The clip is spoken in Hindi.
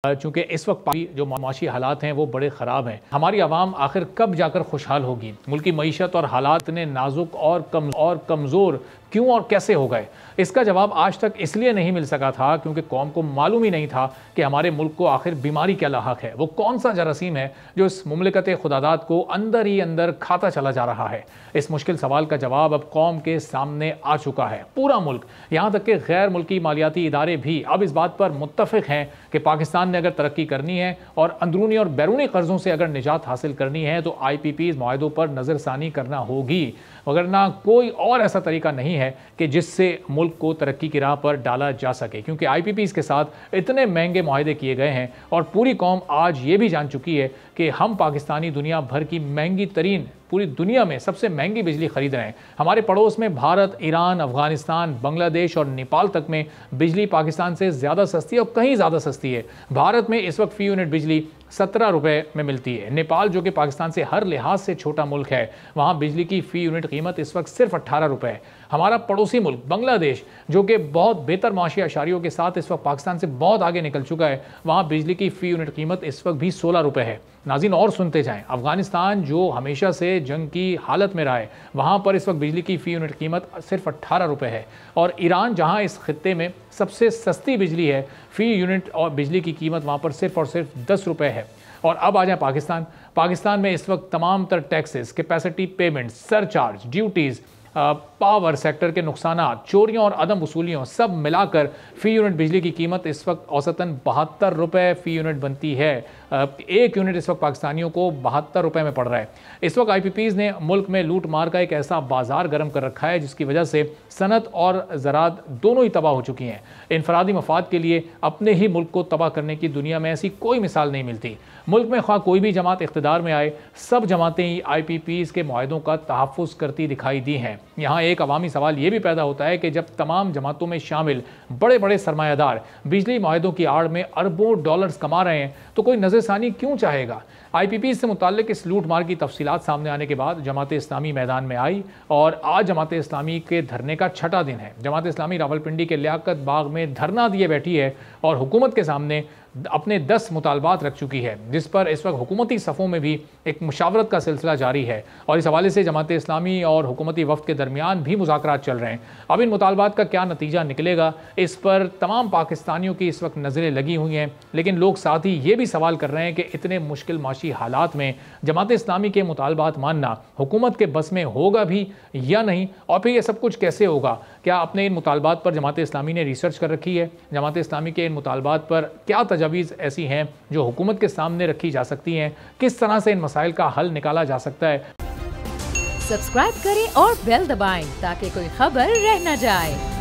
चूँकि इस वक्त जो माशी हालात हैं वो बड़े ख़राब हैं। हमारी आवाम आखिर कब जाकर खुशहाल होगी? मुल्क की मईशत और हालात ने नाजुक और कमज़ोर क्यों और कैसे हो गए? इसका जवाब आज तक इसलिए नहीं मिल सका था क्योंकि कौम को मालूम ही नहीं था कि हमारे मुल्क को आखिर बीमारी क्या लाहक है। वो कौन सा जरासीम है जो इस मुमलिकत खुदादात को अंदर ही अंदर खाता चला जा रहा है। इस मुश्किल सवाल का जवाब अब कौम के सामने आ चुका है। पूरा मुल्क, यहाँ तक कि गैर मुल्की मालियाती इदारे भी अब इस बात पर मुत्तफ़िक हैं कि पाकिस्तान ने अगर तरक्की करनी है और अंदरूनी और बैरूनी कर्ज़ों से अगर निजात हासिल करनी है तो IPPs मुआहदों पर नज़रसानी करना होगी, वगरना कोई और ऐसा तरीका नहीं है कि जिससे मुल्क को तरक्की की राह पर डाला जा सके। क्योंकि IPPs के साथ इतने महंगे मुआहदे किए गए हैं और पूरी कौम आज ये भी जान चुकी है कि हम पाकिस्तानी दुनिया भर की महंगी तरीन, पूरी दुनिया में सबसे महंगी बिजली खरीद रहे हैं। हमारे पड़ोस में भारत, ईरान, अफगानिस्तान, बांग्लादेश और नेपाल तक में बिजली पाकिस्तान से ज़्यादा सस्ती है और कहीं ज़्यादा सस्ती है। भारत में इस वक्त फ़ी यूनिट बिजली 17 रुपये में मिलती है। नेपाल जो कि पाकिस्तान से हर लिहाज से छोटा मुल्क है, वहाँ बिजली की फ़ी यूनिट कीमत इस वक्त सिर्फ 18 रुपये है। हमारा पड़ोसी मुल्क बांग्लादेश जो कि बहुत बेहतर माशी अशारियों के साथ इस वक्त पाकिस्तान से बहुत आगे निकल चुका है, वहाँ बिजली की फ़ी यूनिट कीमत इस वक्त भी 16 रुपये है। नाज़रीन और सुनते जाएं, अफगानिस्तान जो हमेशा से जंग की हालत में रहा है, वहाँ पर इस वक्त बिजली की फ़ी यूनिट कीमत सिर्फ 18 रुपये है। और ईरान जहाँ इस खित्ते में सबसे सस्ती बिजली है, फ़ी यूनिट और बिजली की कीमत वहाँ पर सिर्फ और सिर्फ 10 रुपये है। और अब आ जाए पाकिस्तान में इस वक्त तमाम तर taxes, capacity payment, surcharge, duties, power sector के नुकसानात, चोरियों और अदम वसूलियों सब मिलाकर फ़ी यूनिट बिजली की कीमत इस वक्त औसतन 72 रुपये फ़ी यूनिट बनती है। एक यूनिट इस वक्त पाकिस्तानियों को 72 रुपये में पड़ रहा है। इस वक्त IPPs ने मुल्क में लूट मार का एक ऐसा बाजार गर्म कर रखा है जिसकी वजह से सनत और ज़राअत दोनों ही तबाह हो चुकी हैं। इनफरादी मफाद के लिए अपने ही मुल्क को तबाह करने की दुनिया में ऐसी कोई मिसाल नहीं मिलती। मुल्क में ख्वाह कोई भी जमात इख्तिदार में आए, सब जमातें ही IPPs के मुआहदों का तहफ़्फ़ुज़ करती दिखाई दी हैं। यहाँ एक अवामी सवाल ये भी पैदा होता है कि जब तमाम जमातों में शामिल बड़े बड़े सरमायादार बिजली मुआहदों की आड़ में अरबों डॉलर्स कमा रहे हैं तो कोई नज़रसानी क्यों चाहेगा? IPPs से मुताल्लिक इस लूट मार की तफसीलात सामने आने के बाद जमात इस्लामी मैदान में आई और आज जमात इस्लामी के धरने का छठा दिन है। जमात इस्लामी रावलपिंडी के लियाकत बाग में धरना दिए बैठी है और हुकूमत के सामने अपने 10 मुतालबात रख चुकी है, जिस पर इस वक्त हुकूमती सफ़ों में भी एक मुशावरत का सिलसिला जारी है और इस हवाले से जमात इस्लामी और हुकूमती वफ़द के दरमियान भी मुज़ाकरात चल रहे हैं। अब इन मुतालबात का क्या नतीजा निकलेगा, इस पर तमाम पाकिस्तानियों की इस वक्त नज़रें लगी हुई हैं। लेकिन लोग साथ ही ये भी सवाल कर रहे हैं कि इतने मुश्किल माशी हालात में जमात इस्लामी के मुतालबात मानना हुकूमत के बस में होगा भी या नहीं, और फिर ये सब कुछ कैसे होगा? क्या अपने इन मुतालबात पर जमात इस्लामी ने रिसर्च कर रखी है? जमात इस्लामी के इन मुतालबात पर क्या तजावीज़ ऐसी हैं जो हुकूमत के सामने रखी जा सकती हैं? किस तरह से इन मसाइल का हल निकाला जा सकता है? सब्सक्राइब करें और बेल दबाएं ताकि कोई खबर रह न जाए।